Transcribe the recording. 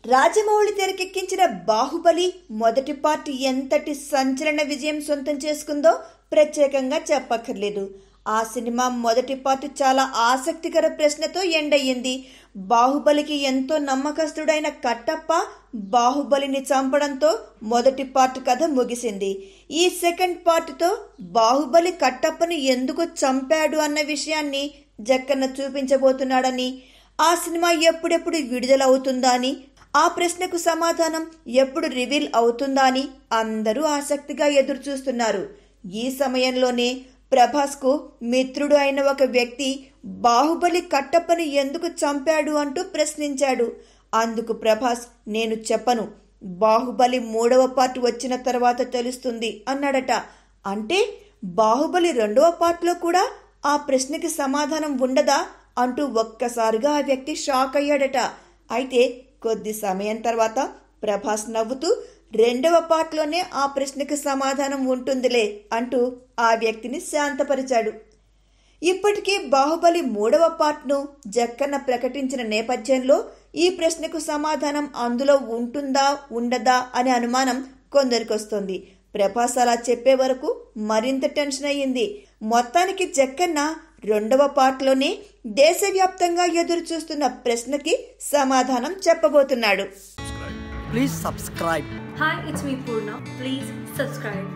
రాజమౌళి తెరకెక్కించిన బాహుబలి మొదటి పార్ట్ ఎంతటి సంచలన విజయం సొంతం చేసుకుందో ప్రత్యేకంగా చెప్పక్కర్లేదు. ఆ సినిమా మొదటి పార్ట్ చాలా ఆసక్తికర ప్రశ్నతో ఎండయ్యింది. బాహుబలికి ఎంతో నమ్మకస్తుడైన కట్టప్ప బాహుబలిని చంపడంతో మొదటి పార్ట్ కథ ముగిసింది. ఈ సెకండ్ పార్ట్తో బాహుబలి కట్టప్పను ఎందుకు చంపాడు అన్న విషయాన్ని జక్కన్న చూపించబోతున్నాడని, ఆ సినిమా ఎప్పుడెప్పుడు విడుదలవుతుందా అని, ఆ ప్రశ్నకు సమాధానం ఎప్పుడు రివీల్ అవుతుందా అని అందరూ ఆసక్తిగా ఎదురుచూస్తున్నారు. ఈ సమయంలోనే ప్రభాస్ కు మిత్రుడు అయిన ఒక వ్యక్తి బాహుబలి కట్టప్పని ఎందుకు చంపాడు అంటూ ప్రశ్నించాడు. అందుకు ప్రభాస్, నేను చెప్పను, బాహుబలి 3వ పార్ట్ వచ్చిన తర్వాత తెలుస్తుంది అన్నాడట. అంటే బాహుబలి 2వ పార్ట్లో కూడా ఆ ప్రశ్నకి సమాధానం ఉండదా అంటూ ఒక్కసారిగా ఆ వ్యక్తి షాక్ అయ్యాడట. అయితే కొద్ది సమయం తర్వాత ప్రభాస్ నవ్వుతూ 2వ పార్ట్లోనే ఆ ప్రశ్నకు సమాధానం ఉంటుందిలే అంటూ ఆ వ్యక్తిని శాంతపరిచాడు. ఇప్పటికే బాహుబలి 3వ పార్ట్ను జక్కన్న ప్రకటించిన నేపథ్యంలో ఈ ప్రశ్నకు సమాధానం అందులో ఉంటుందా ఉండదా అనే అనుమానం కొందరికొస్తోంది. ప్రభాస్ అలా చెప్పే వరకు మరింత టెన్షన్ అయ్యింది. మొత్తానికి జక్కన్న 2వ పార్ట్లోనే దేశవ్యాప్తంగా ఎదురు చూస్తున్న ప్రశ్నకి సమాధానం చెప్పబోతున్నాడు. Please subscribe. Hi, it's me Purna. Please subscribe.